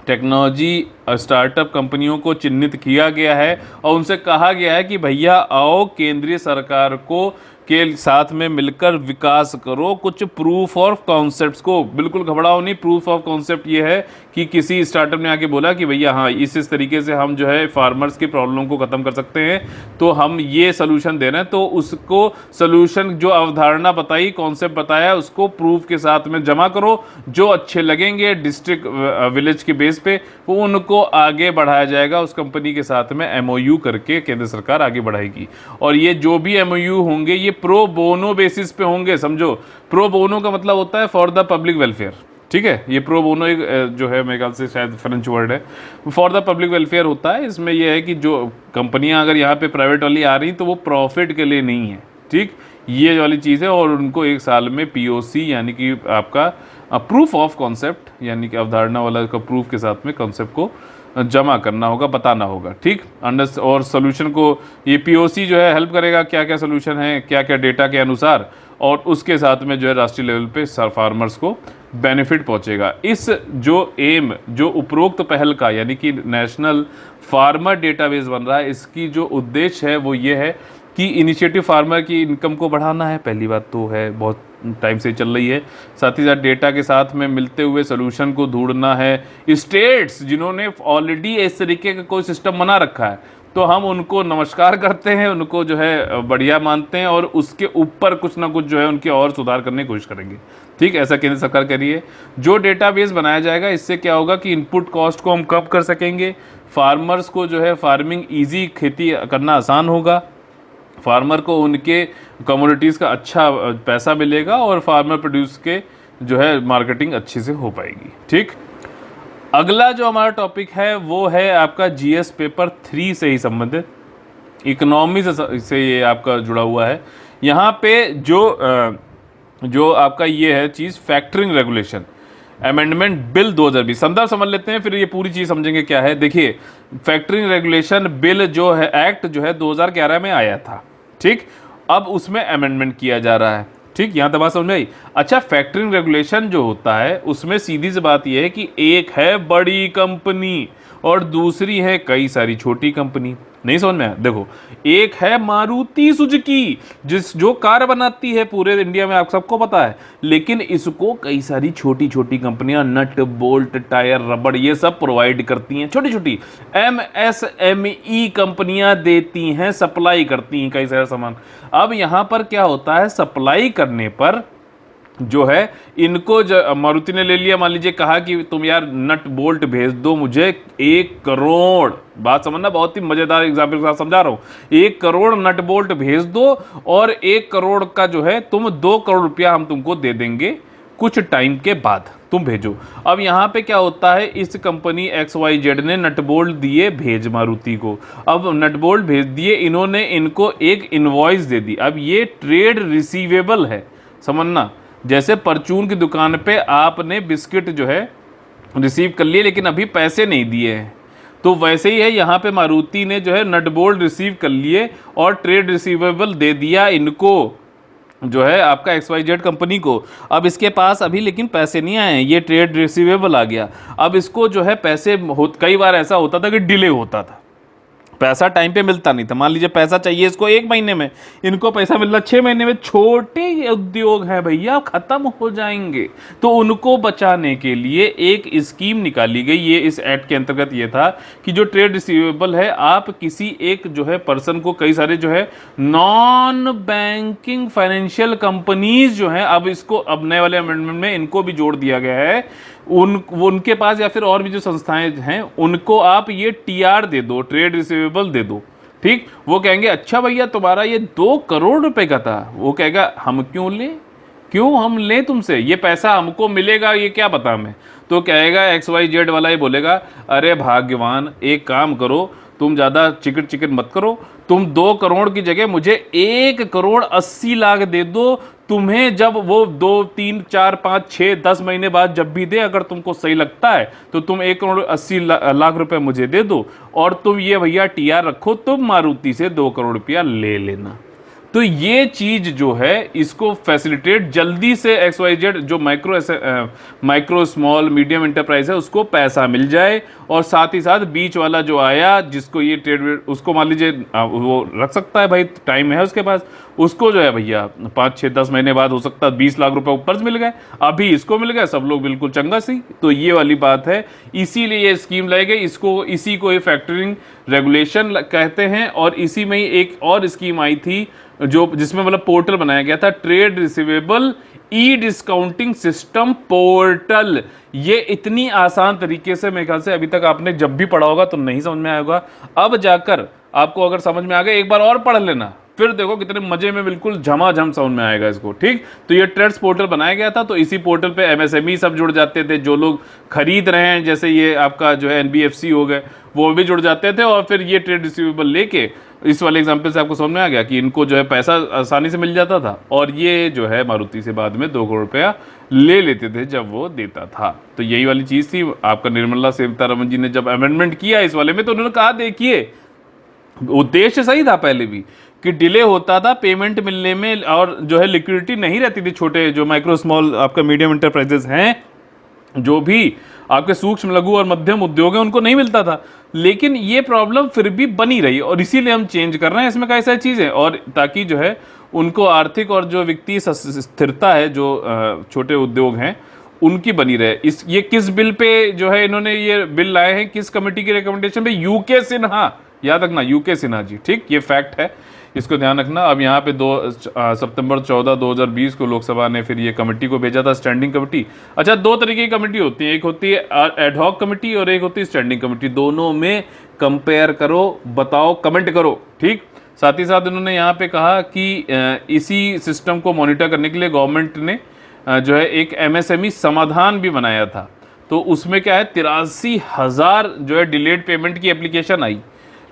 टेक्नोलॉजी स्टार्टअप कंपनियों को चिन्हित किया गया है और उनसे कहा गया है कि भैया आओ केंद्रीय सरकार को के साथ में मिलकर विकास करो, कुछ प्रूफ ऑफ कॉन्सेप्ट्स को, बिल्कुल घबराओ नहीं। प्रूफ ऑफ कॉन्सेप्ट ये है कि किसी स्टार्टअप ने आके बोला कि भैया हाँ इस तरीके से हम जो है फार्मर्स की प्रॉब्लम को खत्म कर सकते हैं, तो हम ये सोल्यूशन दे रहे हैं, तो उसको सोल्यूशन जो अवधारणा बताई, कॉन्सेप्ट बताया, उसको प्रूफ के साथ में जमा करो। जो अच्छे लगेंगे डिस्ट्रिक्ट विलेज के बेस पे वो उनको आगे बढ़ाया जाएगा, उस कंपनी के साथ में एमओयू करके केंद्र सरकार आगे बढ़ाएगी। और ये जो भी एमओयू होंगे ये प्रो बोनो बेसिस पे होंगे। समझो, प्रो बोनो का मतलब होता है फॉर द पब्लिक वेलफेयर। ठीक है, ये प्रो बोनो एक जो है मेरे ख्याल से शायद फ्रेंच वर्ड है, फॉर द पब्लिक वेलफेयर होता है। इसमें यह है कि जो कंपनियां अगर यहाँ पे प्राइवेट वाली आ रही तो वो प्रॉफिट के लिए नहीं है। ठीक, ये वाली चीज़ है। और उनको एक साल में पीओसी यानी कि आपका प्रूफ ऑफ कॉन्सेप्ट यानी कि अवधारणा वाला का प्रूफ के साथ में कॉन्सेप्ट को जमा करना होगा, बताना होगा। ठीक, और सोल्यूशन को ये पीओसी जो है हेल्प करेगा, क्या क्या सोल्यूशन है, क्या क्या डेटा के अनुसार, और उसके साथ में जो है राष्ट्रीय लेवल पे फार्मर्स को बेनिफिट पहुंचेगा। इस जो एम जो उपरोक्त पहल का यानी कि नेशनल फार्मर डेटाबेस बन रहा है, इसकी जो उद्देश्य है वो ये है कि इनिशिएटिव फार्मर की इनकम को बढ़ाना है। पहली बात तो है, बहुत टाइम से चल रही है। साथ ही साथ डेटा के साथ में मिलते हुए सोल्यूशन को ढूंढना है। स्टेट्स जिन्होंने ऑलरेडी इस तरीके का कोई सिस्टम बना रखा है तो हम उनको नमस्कार करते हैं, उनको जो है बढ़िया मानते हैं और उसके ऊपर कुछ ना कुछ जो है उनके और सुधार करने की कोशिश करेंगे। ठीक, ऐसा केंद्र सरकार कह रही है। जो डेटाबेस बनाया जाएगा इससे क्या होगा कि इनपुट कॉस्ट को हम कम कर सकेंगे, फार्मर्स को जो है फार्मिंग ईजी, खेती करना आसान होगा, फार्मर को उनके कमोडिटीज़ का अच्छा पैसा मिलेगा और फार्मर प्रोड्यूस के जो है मार्केटिंग अच्छे से हो पाएगी। ठीक, अगला जो हमारा टॉपिक है वो है आपका जीएस पेपर 3 से ही संबंधित, इकोनॉमी से ये आपका जुड़ा हुआ है। यहाँ पे जो आपका ये है चीज़ फैक्टरिंग रेगुलेशन अमेंडमेंट बिल 2020, संदर्भ समझ लेते हैं फिर ये पूरी चीज़ समझेंगे क्या है। देखिए, फैक्टरिंग रेगुलेशन बिल जो है एक्ट जो है 2011 में आया था। ठीक, अब उसमें अमेंडमेंट किया जा रहा है। ठीक, यहाँ तक बात समझ में आई। अच्छा, फैक्टरिंग रेगुलेशन जो होता है उसमें सीधी सी बात यह है कि एक है बड़ी कंपनी और दूसरी है कई सारी छोटी कंपनी। नहीं समझ में आया? देखो, एक है मारुति सुजुकी जो कार बनाती है पूरे इंडिया में, आप सबको पता है, लेकिन इसको कई सारी छोटी छोटी कंपनियां नट बोल्ट टायर रबड़ ये सब प्रोवाइड करती हैं। छोटी छोटी एमएसएमई कंपनियां देती हैं, सप्लाई करती हैं कई सारे सामान। अब यहां पर क्या होता है, सप्लाई करने पर जो है इनको मारुति ने ले लिया, मान लीजिए कहा कि तुम यार नट बोल्ट भेज दो मुझे 1 करोड़, बात समझना, बहुत ही मजेदार एग्जाम्पल के साथ समझा रहा हूं, 1 करोड़ नट बोल्ट भेज दो और 1 करोड़ का जो है तुम 2 करोड़ रुपया हम तुमको दे देंगे कुछ टाइम के बाद, तुम भेजो। अब यहां पे क्या होता है, इस कंपनी XYZ ने नट बोल्ट दिए भेज मारुति को, अब नट बोल्ट भेज दिए, इन्होंने इनको एक इनवॉइस दे दी। अब ये ट्रेड रिसीवेबल है, समझना, जैसे परचून की दुकान पे आपने बिस्किट जो है रिसीव कर लिए लेकिन अभी पैसे नहीं दिए हैं, तो वैसे ही है यहाँ पे मारुति ने जो है नट बोल्ट रिसीव कर लिए और ट्रेड रिसीवेबल दे दिया इनको, जो है आपका XYZ कंपनी को। अब इसके पास अभी लेकिन पैसे नहीं आए हैं, ये ट्रेड रिसीवेबल आ गया। अब इसको जो है पैसे कई बार ऐसा होता था कि डिले होता था, पैसा टाइम पे मिलता नहीं था। मान लीजिए पैसा चाहिए इसको 1 महीने में, इनको पैसा मिल रहा 6 महीने में। छोटे उद्योग हैं भैया, खत्म हो जाएंगे, तो उनको बचाने के लिए एक स्कीम निकाली गई। ये इस एक्ट के अंतर्गत ये था कि जो ट्रेड रिसीवेबल है, आप किसी एक जो है पर्सन को, कई सारे जो है नॉन बैंकिंग फाइनेंशियल कंपनीज जो है, अब इसको अब नए वाले अमेंडमेंट में इनको भी जोड़ दिया गया है, उनके पास या फिर और भी जो संस्थाएं हैं उनको आप ये TR दे दो, ट्रेड रिसीवेबल दे दो। ठीक, वो कहेंगे अच्छा भैया तुम्हारा ये 2 करोड़ रुपए का था, वो कहेगा हम क्यों लें, क्यों हम लें तुमसे, ये पैसा हमको मिलेगा ये क्या पता हमें। तो कहेगा XYZ वाला ही बोलेगा अरे भाग्यवान, एक काम करो, तुम ज़्यादा चिकन चिकन मत करो, तुम 2 करोड़ की जगह मुझे 1 करोड़ 80 लाख दे दो, तुम्हें जब वो 2, 3, 4, 5, 6, 10 महीने बाद जब भी दे, अगर तुमको सही लगता है तो तुम 1 करोड़ 80 लाख रुपए मुझे दे दो, और तुम ये भैया TR रखो, तुम मारुति से 2 करोड़ रुपया ले लेना। तो ये चीज जो है इसको फैसिलिटेट जल्दी से XYZ जो माइक्रो स्मॉल मीडियम एंटरप्राइज है उसको पैसा मिल जाए, और साथ ही साथ बीच वाला जो आया जिसको ये ट्रेड, उसको मान लीजिए वो रख सकता है भाई, टाइम है उसके पास, उसको जो है भैया 5, 6, 10 महीने बाद हो सकता है 20 लाख रुपए ऊपर मिल गए, अभी इसको मिल गए, सब लोग बिल्कुल चंगा सी। तो ये वाली बात है, इसीलिए ये स्कीम लाई गई, इसको इसी को ये फैक्टरिंग रेगुलेशन कहते हैं। और इसी में ही एक और स्कीम आई थी जो जिसमें मतलब पोर्टल बनाया गया था, ट्रेड रिसीवेबल ई डिस्काउंटिंग सिस्टम पोर्टल। ये इतनी आसान तरीके से मेरे ख्याल से अभी तक आपने जब भी पढ़ा होगा तो नहीं समझ में आया होगा, अब जाकर आपको अगर समझ में आ गया, एक बार और पढ़ लेना, फिर देखो कितने मजे में बिल्कुल झमाझम समझ में आएगा इसको। ठीक, तो ये ट्रेड्स पोर्टल बनाया गया था, तो इसी पोर्टल पे MSME सब जुड़ जाते थे, जो लोग खरीद रहे हैं, जैसे ये आपका जो है NBFC हो गए, वो भी जुड़ जाते थे, और फिर ये ट्रेड रिसीवेबल लेके, इस वाले एग्जाम्पल से आपको समझ में आ गया कि इनको जो है पैसा आसानी से मिल जाता था, और ये जो है मारुति से बाद में 2 करोड़ रुपया ले लेते थे जब वो देता था। तो यही वाली चीज थी आपका। निर्मला सीतारमण जी ने जब अमेंडमेंट किया इस वाले में, तो उन्होंने कहा देखिए उद्देश्य सही था पहले भी कि डिले होता था पेमेंट मिलने में, और जो है लिक्विडिटी नहीं रहती थी, छोटे जो माइक्रो स्मॉल आपका मीडियम एंटरप्राइजेस हैं, जो भी आपके सूक्ष्म लघु और मध्यम उद्योग है, उनको नहीं मिलता था। लेकिन ये प्रॉब्लम फिर भी बनी रही, और इसीलिए हम चेंज कर रहे हैं इसमें कई सारी चीजें, और ताकि जो है उनको आर्थिक और जो वित्तीय स्थिरता है, जो छोटे उद्योग हैं उनकी बनी रहे। ये किस बिल पे जो है इन्होंने ये बिल लाए हैं, किस कमेटी की रिकमेंडेशन पे? यूके सिन्हा, याद रखना, यूके सिन्हा जी। ठीक, ये फैक्ट है, इसको ध्यान रखना। अब यहाँ पे 2 सितंबर 14, 2020 को लोकसभा ने फिर ये कमेटी को भेजा था, स्टैंडिंग कमेटी। अच्छा, 2 तरीके की कमेटी होती है, एक होती है एडहॉक कमेटी और एक होती है स्टैंडिंग कमेटी। दोनों में कंपेयर करो, बताओ, कमेंट करो। ठीक, साथ ही साथ उन्होंने यहाँ पे कहा कि इसी सिस्टम को मॉनिटर करने के लिए गवर्नमेंट ने जो है एक MSME समाधान भी बनाया था। तो उसमें क्या है, 83,000 जो है डिलेड पेमेंट की एप्लीकेशन आई,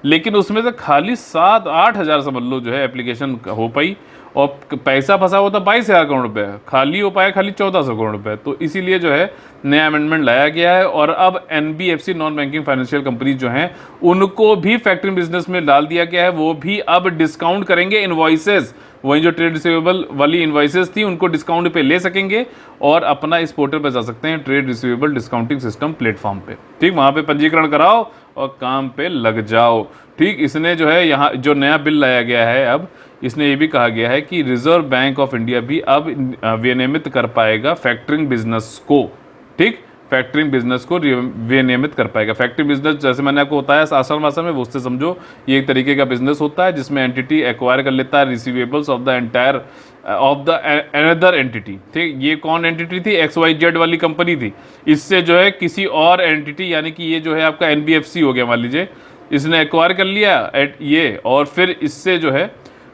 लेकिन उसमें से खाली 7-8 हज़ार समझ लो जो है एप्लीकेशन हो पाई, और पैसा फंसा हुआ था 22,000 करोड़ रुपए, खाली हो पाया खाली 1400 करोड़ रुपए। तो इसीलिए जो है नया अमेंडमेंट लाया गया है, और अब NBFC non banking financial companies जो हैं उनको भी फैक्टरिंग बिजनेस में डाल दिया गया है। वो भी अब डिस्काउंट करेंगे इनवॉइसेस, वही जो ट्रेड रिसीवेबल वाली इनवॉइसेस थी उनको डिस्काउंट पे ले सकेंगे, और अपना इस पोर्टल पे जा सकते हैं, trade receivable discounting system platform पे। ठीक, वहां पे पंजीकरण कराओ और काम पे लग जाओ। ठीक, इसने जो है यहाँ जो नया बिल लाया गया है, अब इसने ये भी कहा गया है कि रिजर्व बैंक ऑफ इंडिया भी अब विनियमित कर पाएगा फैक्टरिंग बिजनेस को। ठीक, फैक्टरिंग बिजनेस को विनियमित कर पाएगा। फैक्टरिंग बिजनेस जैसे मैंने आपको बताया आसान भाषा में, वो उससे समझो ये एक तरीके का बिजनेस होता है जिसमें एंटिटी एक्वायर कर लेता है receivables of the entire of the another entity. ठीक, ये कौन एंटिटी थी? XYZ वाली कंपनी थी। इससे जो है किसी और एंटिटी, यानी कि ये जो है आपका NBFC हो गया मान लीजिए, इसने एक्वायर कर लिया ये, और फिर इससे जो है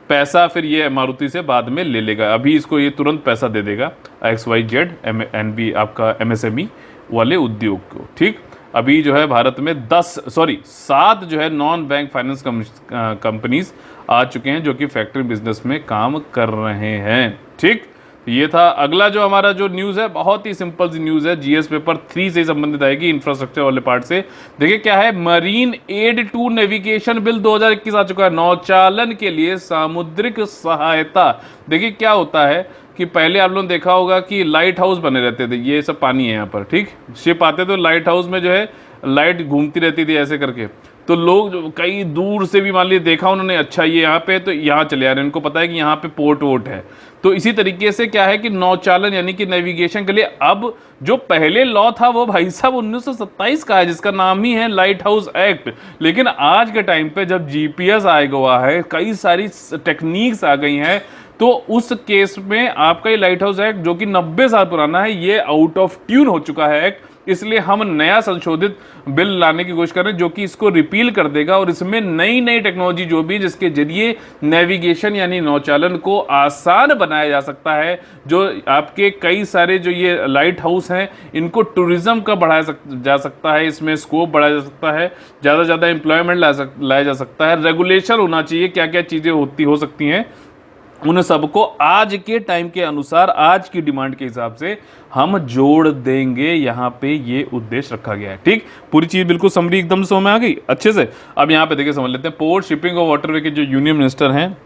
पैसा फिर ये मारुति से बाद में ले लेगा। अभी इसको ये तुरंत पैसा दे देगा XYZ NB आपका MSME वाले उद्योग को। ठीक, अभी जो है भारत में 7 जो है नॉन बैंक फाइनेंस कंपनीज आ चुके हैं जो कि फैक्टरी बिजनेस में काम कर रहे हैं। ठीक, ये था। अगला जो हमारा जो न्यूज़ है बहुत ही सिंपल सी न्यूज़ है, GS पेपर 3 से संबंधित आएगी, इंफ्रास्ट्रक्चर वाले पार्ट से। देखिए क्या है, marine aid to navigation bill 2021 आ चुका है, नौचालन के लिए सामुद्रिक सहायता। देखिए क्या होता है कि पहले आप लोगों ने देखा होगा कि लाइट हाउस बने रहते थे, ये सब पानी है यहाँ पर। ठीक, शिप आते थे, लाइट हाउस में जो है लाइट घूमती रहती थी ऐसे करके, तो लोग जो कई दूर से भी मान लीजिए देखा उन्होंने, अच्छा ये यहाँ पे, तो यहाँ चले आ रहे हैं, उनको पता है कि यहाँ पे पोर्ट वोट है। तो इसी तरीके से क्या है कि नौचालन यानी कि नेविगेशन के लिए अब जो पहले लॉ था वो भाई साहब 1927 का है, जिसका नाम ही है लाइट हाउस एक्ट। लेकिन आज के टाइम पे जब GPS आ गया है, कई सारी टेक्निक्स आ गई हैं, तो उस केस में आपका ये लाइट हाउस एक्ट जो कि 90 साल पुराना है, ये आउट ऑफ ट्यून हो चुका है एक्ट। इसलिए हम नया संशोधित बिल लाने की कोशिश कर रहे हैं जो कि इसको रिपील कर देगा और इसमें नई नई टेक्नोलॉजी जो भी जिसके जरिए नेविगेशन यानी नौचालन को आसान बनाया जा सकता है, जो आपके कई सारे जो ये लाइट हाउस हैं इनको टूरिज्म का बढ़ाया जा सकता है, इसमें स्कोप बढ़ाया जा सकता है, ज़्यादा से ज़्यादा एम्प्लॉयमेंट लाया जा सकता है, रेगुलेशन होना चाहिए, क्या क्या चीज़ें हो सकती हैं उन सबको आज के टाइम के अनुसार आज की डिमांड के हिसाब से हम जोड़ देंगे। यहां पे ये उद्देश्य रखा गया है। ठीक, पूरी चीज बिल्कुल समरी एकदम समझ में आ गई अच्छे से। अब यहां पे देखिए समझ लेते हैं। पोर्ट शिपिंग और वाटरवे के जो यूनियन मिनिस्टर हैं,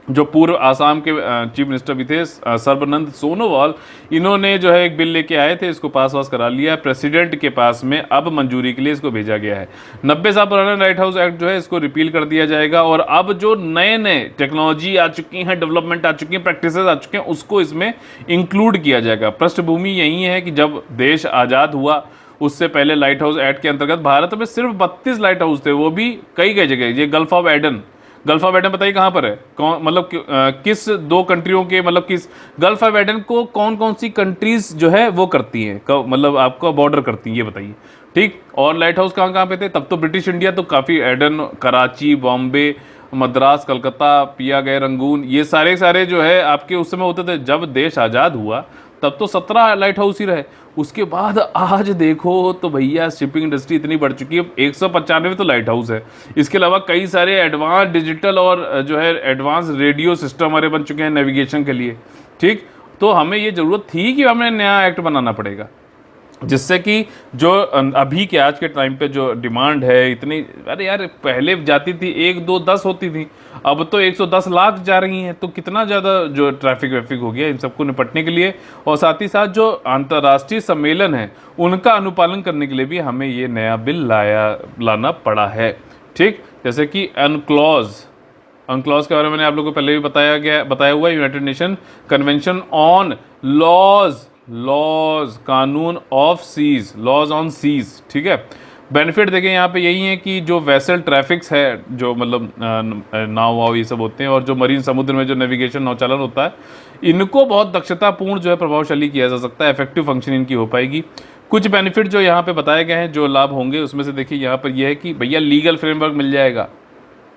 जो पूर्व आसाम के चीफ मिनिस्टर भी थे सर्बानंद सोनोवाल, इन्होंने जो है एक बिल लेके आए थे, इसको पास करा लिया प्रेसिडेंट के पास में, अब मंजूरी के लिए इसको भेजा गया है। 90 साल पुराना लाइट हाउस एक्ट जो है इसको रिपील कर दिया जाएगा और अब जो नए नए टेक्नोलॉजी आ चुकी हैं, डेवलपमेंट आ चुकी हैं, प्रैक्टिसेस आ चुके हैं, उसको इसमें इंक्लूड किया जाएगा। पृष्ठभूमि यही है कि जब देश आज़ाद हुआ उससे पहले लाइट हाउस एक्ट के अंतर्गत भारत में सिर्फ 32 लाइट हाउस थे, वो भी कई कई जगह। ये गल्फ ऑफ एडन बताइए कहाँ पर है, कौन मतलब किस दो कंट्रियों के, मतलब किस गल्फ ऑफ एडन को कौन कौन सी कंट्रीज जो है वो करती हैं, मतलब आपको बॉर्डर करती हैं, ये बताइए। ठीक, और लाइट हाउस कहाँ कहाँ पे थे तब तो ब्रिटिश इंडिया तो काफ़ी, एडन, कराची, बॉम्बे, मद्रास, कलकत्ता, पिया गए, रंगून, ये सारे जो है आपके उस समय होते थे। जब देश आज़ाद हुआ तब तो 17 लाइट हाउस ही रहे। उसके बाद आज देखो तो भैया शिपिंग इंडस्ट्री इतनी बढ़ चुकी है, 195 तो लाइट हाउस है। इसके अलावा कई सारे एडवांस डिजिटल और जो है एडवांस रेडियो सिस्टम हमारे बन चुके हैं नेविगेशन के लिए। ठीक, तो हमें ये ज़रूरत थी कि हमें नया एक्ट बनाना पड़ेगा, जिससे कि जो अभी के आज के टाइम पे जो डिमांड है इतनी, अरे यार पहले जाती थी 1, 2, 10 होती थी, अब तो 110 लाख जा रही हैं, तो कितना ज़्यादा जो ट्रैफिक वैफिक हो गया इन सबको निपटने के लिए। और साथ ही साथ जो अंतर्राष्ट्रीय सम्मेलन है उनका अनुपालन करने के लिए भी हमें ये नया बिल लाना पड़ा है। ठीक, जैसे कि अनक्लॉज के बारे में मैंने आप लोगों को पहले भी बताया हुआ है। United Nation convention on laws कानून of seas, laws on seas. ठीक है, बेनिफिट देखें यहाँ पे यही है कि जो वेसल ट्रैफिक्स है, जो मतलब नाव वाव ये सब होते हैं, और जो मरीन समुद्र में जो नेविगेशन नौचालन होता है, इनको बहुत दक्षतापूर्ण जो है प्रभावशाली किया जा सकता है, इफेक्टिव फंक्शन इनकी हो पाएगी। कुछ बेनिफिट जो यहाँ पे बताए गए हैं, जो लाभ होंगे उसमें से देखिए यहाँ पर यह है कि भैया लीगल फ्रेमवर्क मिल जाएगा,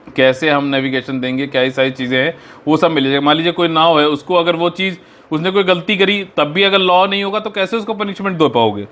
कैसे हम नेविगेशन देंगे, क्या सारी चीज़ें हैं वो सब मिल जाएगा। मान लीजिए कोई नाव है, उसको अगर वो चीज़ उसने कोई गलती करी, तब भी अगर लॉ नहीं होगा तो कैसे उसको पनिशमेंट दे पाओगे।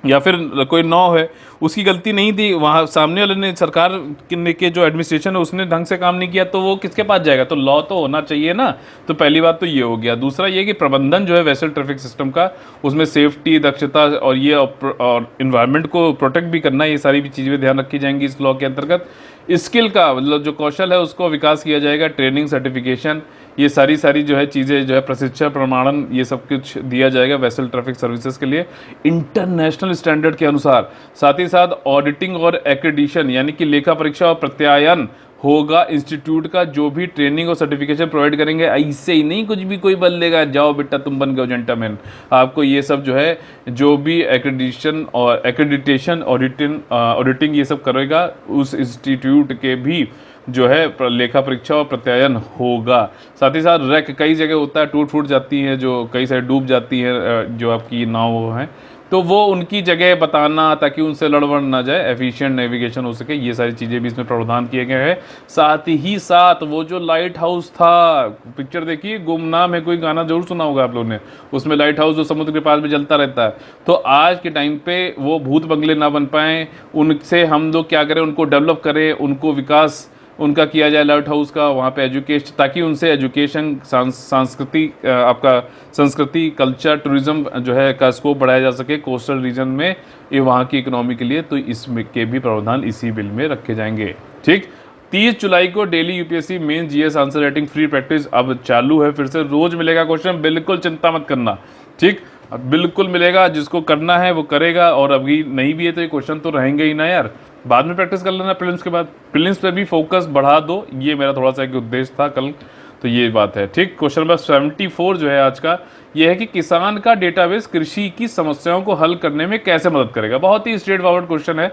या फिर कोई नाव है, उसकी गलती नहीं थी, वहाँ सामने वाले ने, सरकार के जो एडमिनिस्ट्रेशन है उसने ढंग से काम नहीं किया, तो वो किसके पास जाएगा, तो लॉ तो होना चाहिए ना। तो पहली बात तो ये हो गया। दूसरा ये कि प्रबंधन जो है वेसल ट्रैफिक सिस्टम का, उसमें सेफ्टी, दक्षता और ये और इन्वायरमेंट को प्रोटेक्ट भी करना, ये सारी भी चीज़ें ध्यान रखी जाएंगी इस लॉ के अंतर्गत। स्किल का मतलब जो कौशल है उसको विकास किया जाएगा, ट्रेनिंग, सर्टिफिकेशन, ये सारी जो है चीज़ें जो है प्रशिक्षण, प्रमाणन, ये सब कुछ दिया जाएगा वेसल ट्रैफिक सर्विसेज के लिए इंटरनेशनल स्टैंडर्ड के अनुसार। साथ ही साथ ऑडिटिंग और एक्रेडिशन यानी कि लेखा परीक्षा और प्रत्यायन होगा इंस्टीट्यूट का, जो भी ट्रेनिंग और सर्टिफिकेशन प्रोवाइड करेंगे। ऐसे ही नहीं कुछ भी कोई बल देगा, जाओ बेटा तुम बन गए जेंटलमैन। आपको ये सब जो है, जो भी एक्रेडिटेशन ऑडिटिंग ये सब करेगा, उस इंस्टीट्यूट के भी जो है लेखा परीक्षा और प्रत्यायन होगा। साथ ही साथ रैक कई जगह होता है, टूट फूट जाती है, जो कई सारी डूब जाती है जो आपकी नाव है, तो वो उनकी जगह बताना ताकि उनसे लड़वड़ ना जाए, एफिशिएंट नेविगेशन हो सके। ये सारी चीज़ें भी इसमें प्रावधान किए गए हैं। साथ ही साथ वो जो लाइट हाउस था, पिक्चर देखिए, गुमनाम है, कोई गाना जरूर सुना होगा आप लोगों ने, उसमें लाइट हाउस जो समुद्र के पास में जलता रहता है, तो आज के टाइम पे वो भूत बंगले ना बन पाएँ, उनसे हम लोग क्या करें, उनको डेवलप करें, उनको विकास उनका किया जाए लाइट हाउस का, वहाँ पे एजुकेशन, ताकि उनसे एजुकेशन, संस्कृति, कल्चर, टूरिज्म जो है का स्कोप बढ़ाया जा सके कोस्टल रीजन में, ये वहाँ की इकोनॉमी के लिए। तो इसमें के भी प्रावधान इसी बिल में रखे जाएंगे। ठीक, 30 जुलाई को daily UPSC main GS answer writing free practice अब चालू है, फिर से रोज मिलेगा क्वेश्चन, बिल्कुल चिंता मत करना। ठीक, बिल्कुल मिलेगा, जिसको करना है वो करेगा, और अभी नहीं भी है तो ये क्वेश्चन तो रहेंगे ही ना यार, बाद में प्रैक्टिस कर लेना प्रीलिम्स के बाद। प्रीलिम्स पे भी फोकस बढ़ा दो, ये मेरा थोड़ा सा एक उद्देश्य था कल, तो ये बात है। ठीक, क्वेश्चन नंबर 74 जो है आज का, ये है कि किसान का डेटाबेस कृषि की समस्याओं को हल करने में कैसे मदद करेगा। बहुत ही स्ट्रेट फॉरवर्ड क्वेश्चन है।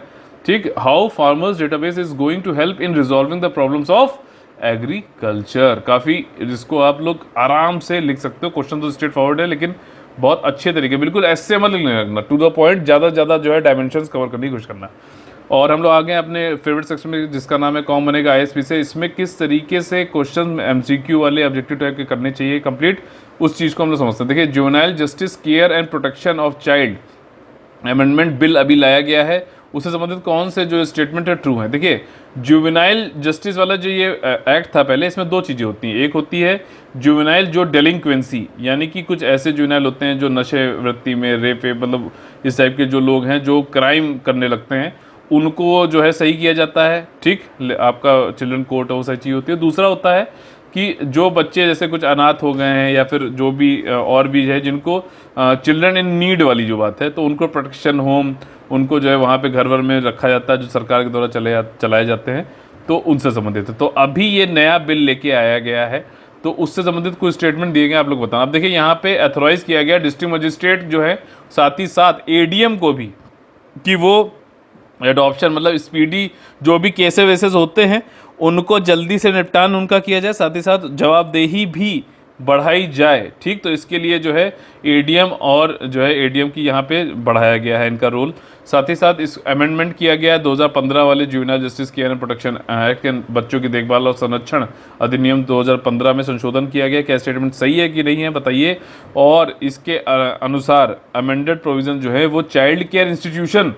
ठीक, how farmers database is going to help in resolving the problems of agriculture. काफ़ी, जिसको आप लोग आराम से लिख सकते हो, क्वेश्चन तो स्ट्रेट फॉरवर्ड है, लेकिन बहुत अच्छे तरीके, बिल्कुल ऐसे मत नहीं रखना, टू द पॉइंट, ज़्यादा से ज़्यादा जो है डायमेंशंस कवर करने की कोशिश करना। और हम लोग आ गए अपने फेवरेट सेक्शन में जिसका नाम है कौन बनेगा आईएएस से। इसमें किस तरीके से क्वेश्चन एमसीक्यू वाले ऑब्जेक्टिव टाइप के करने चाहिए कंप्लीट, उस चीज़ को हम लोग समझते हैं। देखिए, juvenile justice care and protection of child amendment bill अभी लाया गया है, उससे संबंधित कौन से जो स्टेटमेंट है ट्रू है। देखिए, जुवेनाइल जस्टिस वाला जो ये एक्ट था पहले, इसमें दो चीज़ें होती हैं। एक होती है जुवेनाइल जो डेलिंक्वेंसी, यानी कि कुछ ऐसे जुवेनाइल होते हैं जो नशे वृत्ति में, रेप मतलब इस टाइप के जो लोग हैं जो क्राइम करने लगते हैं, उनको जो है सही किया जाता है, ठीक, आपका चिल्ड्रन कोर्ट वो सही चीज़ होती है। दूसरा होता है कि जो बच्चे जैसे कुछ अनाथ हो गए हैं या फिर जो भी और भी है जिनको चिल्ड्रन इन नीड वाली जो बात है, तो उनको प्रोटेक्शन होम, उनको जो है वहाँ पे घर वर में रखा जाता है जो सरकार के द्वारा चलाए जाते हैं, तो उनसे संबंधित है। तो अभी ये नया बिल लेके आया गया है, तो उससे संबंधित कुछ स्टेटमेंट दिए गए, आप लोग बताना। अब देखिए, यहाँ पे अथोराइज किया गया डिस्ट्रिक्ट मजिस्ट्रेट जो है, साथ ही साथ एडीएम को भी, कि वो एडॉप्शन मतलब स्पीडी जो भी केसेस वेसेस होते हैं उनको जल्दी से निपटान उनका किया जाए, साथ ही साथ जवाबदेही भी बढ़ाई जाए, ठीक। तो इसके लिए जो है एडीएम और जो है एडीएम की यहाँ पे बढ़ाया गया है इनका रोल। साथ ही साथ इस अमेंडमेंट किया गया है 2015 वाले juvenile justice care and protection act, बच्चों की देखभाल और संरक्षण अधिनियम 2015 में संशोधन किया गया। क्या स्टेटमेंट सही है कि नहीं है बताइए। और इसके अनुसार अमेंडेड प्रोविजन जो है वो चाइल्ड केयर इंस्टीट्यूशन,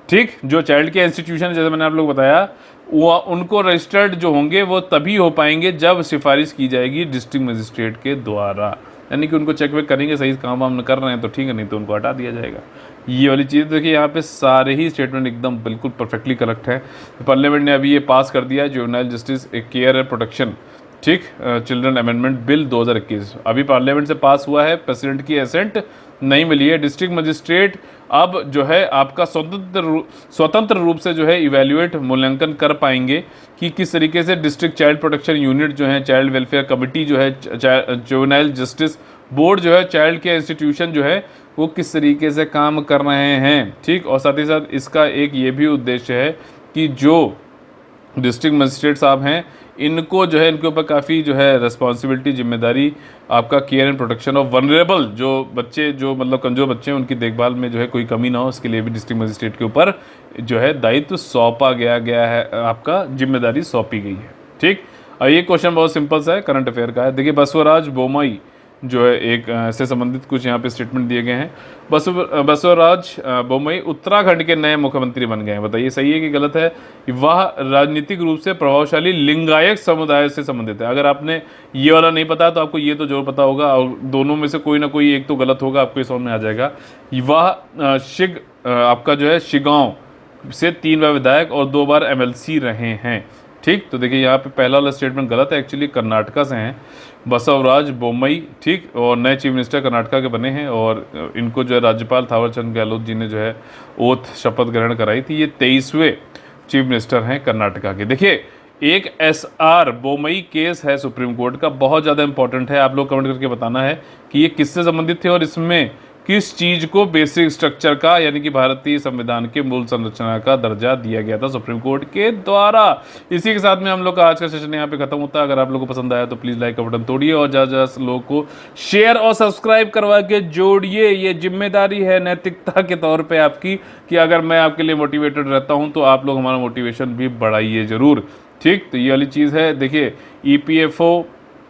ठीक, जो चाइल्ड केयर इंस्टीट्यूशन जैसे मैंने आप लोग बताया, वो उनको रजिस्टर्ड जो होंगे वो तभी हो पाएंगे जब सिफारिश की जाएगी डिस्ट्रिक्ट मजिस्ट्रेट के द्वारा, यानी कि उनको चेक वेक करेंगे, सही काम वाम कर रहे हैं तो ठीक है, नहीं तो उनको हटा दिया जाएगा। ये वाली चीज़ देखिए, यहाँ पे सारे ही स्टेटमेंट एकदम बिल्कुल परफेक्टली करेक्ट है। पार्लियामेंट ने अभी ये पास कर दिया है juvenile justice care and protection, ठीक, चिल्ड्रन अमेंडमेंट बिल 2021 अभी पार्लियामेंट से पास हुआ है, प्रेसिडेंट की एसेंट नहीं मिली है। डिस्ट्रिक्ट मजिस्ट्रेट अब जो है आपका स्वतंत्र रूप से जो है इवैल्यूएट मूल्यांकन कर पाएंगे कि किस तरीके से डिस्ट्रिक्ट चाइल्ड प्रोटेक्शन यूनिट जो है, चाइल्ड वेलफेयर कमेटी जो है, जुवेनाइल जस्टिस बोर्ड जो है, चाइल्ड केयर इंस्टीट्यूशन जो है, वो किस तरीके से काम कर रहे हैं, ठीक। और साथ ही साथ इसका एक ये भी उद्देश्य है कि जो डिस्ट्रिक्ट मजिस्ट्रेट साहब हैं, इनको जो है इनके ऊपर काफ़ी जो है रिस्पॉन्सिबिलिटी, जिम्मेदारी आपका care and protection of vulnerable जो बच्चे, जो मतलब कमज़ोर बच्चे हैं, उनकी देखभाल में जो है कोई कमी ना हो, उसके लिए भी डिस्ट्रिक्ट मजिस्ट्रेट के ऊपर जो है दायित्व सौंपा गया है, आपका जिम्मेदारी सौंपी गई है, ठीक। और ये क्वेश्चन बहुत सिंपल सा है, करंट अफेयर का है। देखिए, बसवराज बोमई जो है एक से संबंधित कुछ यहाँ पे स्टेटमेंट दिए गए हैं। बसवराज बोमई उत्तराखंड के नए मुख्यमंत्री बन गए हैं, बताइए सही है कि गलत है। वह राजनीतिक रूप से प्रभावशाली लिंगायत समुदाय से संबंधित है। अगर आपने ये वाला नहीं पता तो आपको ये तो जरूर पता होगा, और दोनों में से कोई ना कोई एक तो गलत होगा, आपको ये समझ में आ जाएगा। वह आपका जो है शिगांव से 3 बार विधायक और 2 बार एमएलसी रहे हैं, ठीक। तो देखिए, यहाँ पे पहला वाला स्टेटमेंट गलत है, एक्चुअली कर्नाटका से हैं बसवराज बोमई, ठीक, और नए चीफ मिनिस्टर कर्नाटका के बने हैं। और इनको जो है राज्यपाल थावरचंद गहलोत जी ने जो है ओथ शपथ ग्रहण कराई थी। ये 23वें चीफ मिनिस्टर हैं कर्नाटका के। देखिए, एक एसआर बोमई केस है सुप्रीम कोर्ट का, बहुत ज़्यादा इंपॉर्टेंट है, आप लोग कमेंट करके बताना है कि ये किससे संबंधित थे और इसमें किस चीज को बेसिक स्ट्रक्चर का, यानी कि भारतीय संविधान के मूल संरचना का दर्जा दिया गया था सुप्रीम कोर्ट के द्वारा। इसी के साथ में हम लोग का आज का सेशन यहाँ पे खत्म होता है। अगर आप लोगों को पसंद आया तो प्लीज लाइक का बटन तोड़िए और ज्यादा लोगों को शेयर और सब्सक्राइब करवा के जोड़िए। ये जिम्मेदारी है नैतिकता के तौर पर आपकी, कि अगर मैं आपके लिए मोटिवेटेड रहता हूँ तो आप लोग हमारा मोटिवेशन भी बढ़ाइए जरूर, ठीक। तो ये वाली चीज़ है। देखिए, ईपीएफओ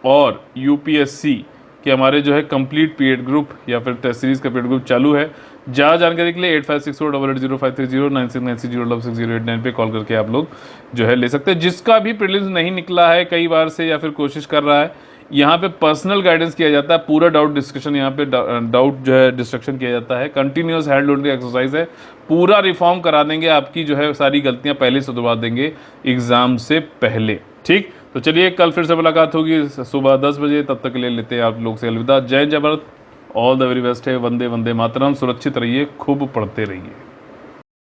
और यूपीएससी कि हमारे जो है कंप्लीट पीएड ग्रुप या फिर टेस्ट सीरीज का पीएड ग्रुप चालू है। ज़्यादा जानकारी के लिए 8564880530 9696060889 पे कॉल करके आप लोग जो है ले सकते हैं। जिसका भी प्रीलिम्स नहीं निकला है कई बार से या फिर कोशिश कर रहा है, यहाँ पे पर्सनल गाइडेंस किया जाता है, पूरा डाउट डिस्कशन, यहाँ पे डाउट जो है डिस्ट्रक्शन किया जाता है, कंटिन्यूस हैंड होल्डिंग एक्सरसाइज है, पूरा रिफॉर्म करा देंगे, आपकी जो है सारी गलतियाँ पहले सुधरवा देंगे एग्जाम से पहले, ठीक। तो चलिए, कल फिर से मुलाकात होगी सुबह 10 बजे, तब तक के लिए लेते हैं आप लोग से अलविदा। जय जय Bharat, all the very best है। वंदे वंदे मातरम। सुरक्षित रहिए, खूब पढ़ते रहिए।